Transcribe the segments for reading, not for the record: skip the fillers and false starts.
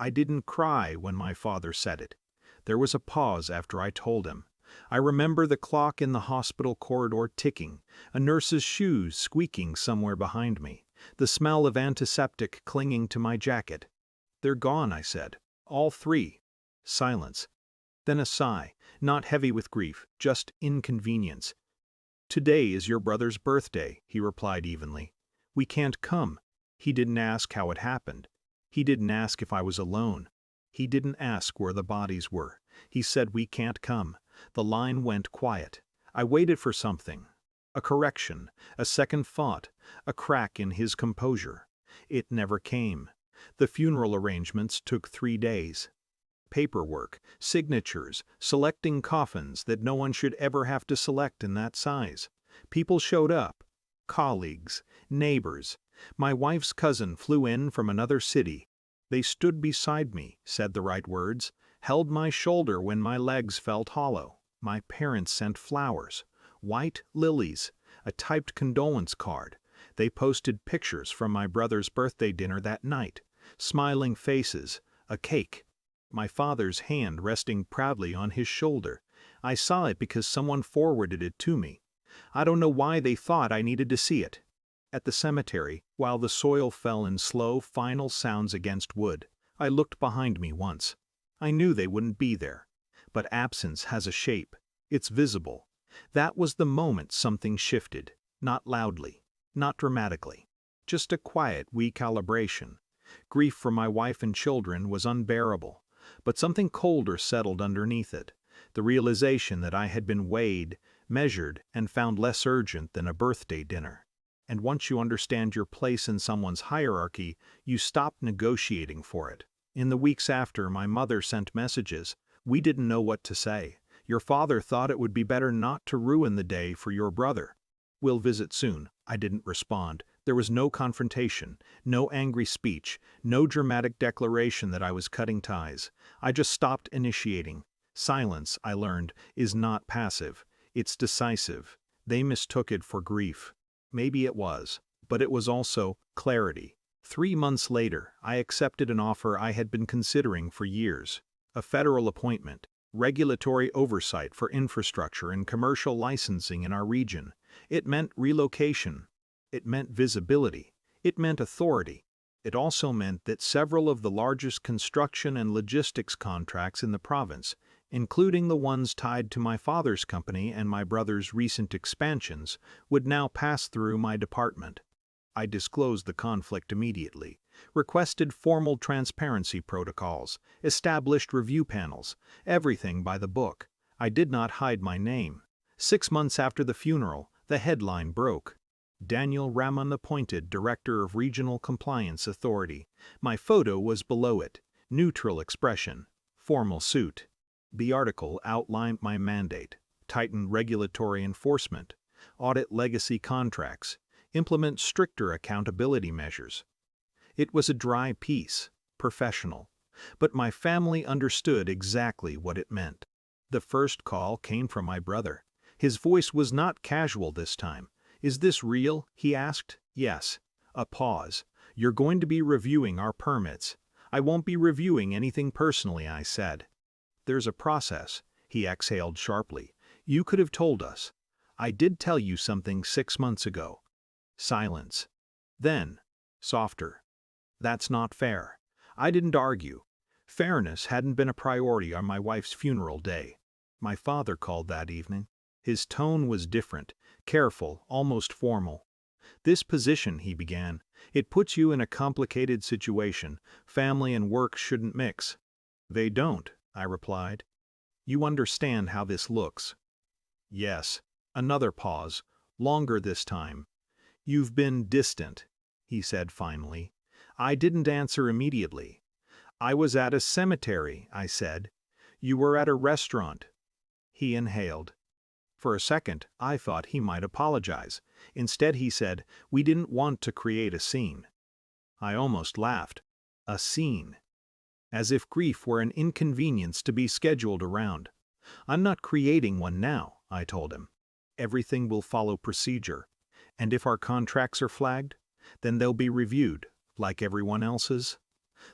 I didn't cry when my father said it. There was a pause after I told him. I remember the clock in the hospital corridor ticking, a nurse's shoes squeaking somewhere behind me, the smell of antiseptic clinging to my jacket. "They're gone," I said. "All three." Silence. Then a sigh, not heavy with grief, just inconvenience. "Today is your brother's birthday," he replied evenly. "We can't come." He didn't ask how it happened. He didn't ask if I was alone. He didn't ask where the bodies were. He said, "We can't come." The line went quiet. I waited for something. A correction, a second thought, a crack in his composure. It never came. The funeral arrangements took 3 days. Paperwork, signatures, selecting coffins that no one should ever have to select in that size. People showed up. Colleagues, neighbors. My wife's cousin flew in from another city. They stood beside me, said the right words, held my shoulder when my legs felt hollow. My parents sent flowers, white lilies, a typed condolence card. They posted pictures from my brother's birthday dinner that night, smiling faces, a cake. My father's hand resting proudly on his shoulder. I saw it because someone forwarded it to me. I don't know why they thought I needed to see it. At the cemetery, while the soil fell in slow, final sounds against wood, I looked behind me once. I knew they wouldn't be there. But absence has a shape. It's visible. That was the moment something shifted, not loudly, not dramatically. Just a quiet recalibration. Grief for my wife and children was unbearable, but something colder settled underneath it. The realization that I had been weighed, measured, and found less urgent than a birthday dinner. And once you understand your place in someone's hierarchy, you stop negotiating for it. In the weeks after, my mother sent messages. "We didn't know what to say. Your father thought it would be better not to ruin the day for your brother. We'll visit soon." I didn't respond. There was no confrontation, no angry speech, no dramatic declaration that I was cutting ties. I just stopped initiating. Silence, I learned, is not passive. It's decisive. They mistook it for grief. Maybe it was, but it was also clarity. 3 months later, I accepted an offer I had been considering for years. A federal appointment, regulatory oversight for infrastructure and commercial licensing in our region. It meant relocation. It meant visibility. It meant authority. It also meant that several of the largest construction and logistics contracts in the province, including the ones tied to my father's company and my brother's recent expansions, would now pass through my department. I disclosed the conflict immediately, requested formal transparency protocols, established review panels, everything by the book. I did not hide my name. 6 months after the funeral, the headline broke. Daniel Ramon appointed Director of Regional Compliance Authority. My photo was below it, neutral expression, formal suit. The article outlined my mandate: tighten regulatory enforcement, audit legacy contracts, implement stricter accountability measures. It was a dry piece, professional, but my family understood exactly what it meant. The first call came from my brother. His voice was not casual this time. "Is this real?" he asked. "Yes." A pause. "You're going to be reviewing our permits." "I won't be reviewing anything personally," I said. "There's a process," he exhaled sharply. "You could have told us." "I did tell you something 6 months ago." Silence. Then, softer. "That's not fair." I didn't argue. Fairness hadn't been a priority on my wife's funeral day. My father called that evening. His tone was different, careful, almost formal. "This position," he began, "it puts you in a complicated situation. Family and work shouldn't mix." "They don't," I replied. "You understand how this looks." "Yes." Another pause, longer this time. "You've been distant," he said finally. I didn't answer immediately. "I was at a cemetery," I said. "You were at a restaurant." He inhaled. For a second, I thought he might apologize. Instead, he said, "We didn't want to create a scene." I almost laughed. A scene. As if grief were an inconvenience to be scheduled around. "I'm not creating one now," I told him. "Everything will follow procedure. And if our contracts are flagged, then they'll be reviewed, like everyone else's."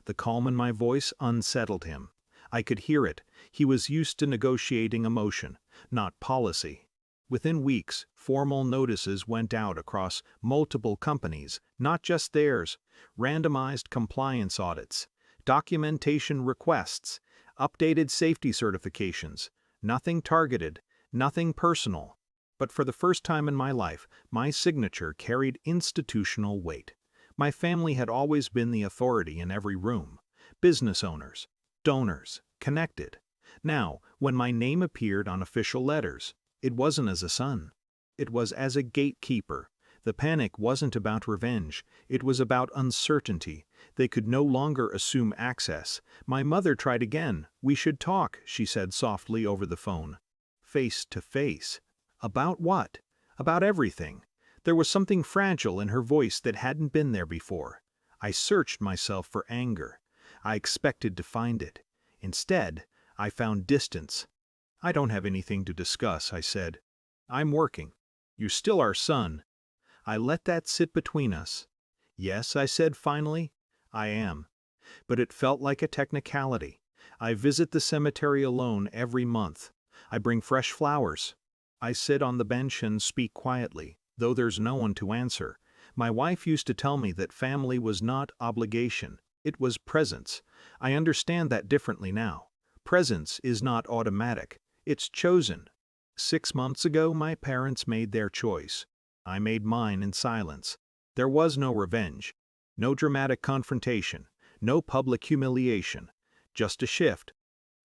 The calm in my voice unsettled him. I could hear it. He was used to negotiating emotion, not policy. Within weeks, formal notices went out across multiple companies, not just theirs, randomized compliance audits, documentation requests, updated safety certifications, nothing targeted, nothing personal. But for the first time in my life, my signature carried institutional weight. My family had always been the authority in every room. Business owners, donors, connected. Now, when my name appeared on official letters, it wasn't as a son. It was as a gatekeeper. The panic wasn't about revenge. It was about uncertainty. They could no longer assume access. My mother tried again. "We should talk," she said softly over the phone. Face to face. About what? About everything. There was something fragile in her voice that hadn't been there before. I searched myself for anger. I expected to find it. Instead, I found distance. "I don't have anything to discuss," I said. "I'm working. You're still our son." I let that sit between us. "Yes," I said finally, "I am." But it felt like a technicality. I visit the cemetery alone every month. I bring fresh flowers. I sit on the bench and speak quietly, though there's no one to answer. My wife used to tell me that family was not obligation, it was presence. I understand that differently now. Presence is not automatic, it's chosen. 6 months ago, my parents made their choice. I made mine in silence. There was no revenge, no dramatic confrontation, no public humiliation, just a shift.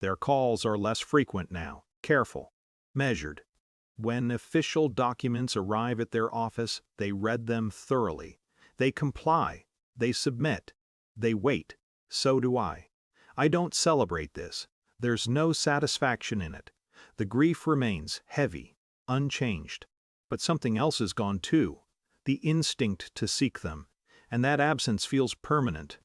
Their calls are less frequent now, careful, measured. When official documents arrive at their office, they read them thoroughly. They comply, they submit, they wait. So do I. I don't celebrate this. There's no satisfaction in it. The grief remains heavy, unchanged. But something else is gone too, the instinct to seek them. And that absence feels permanent,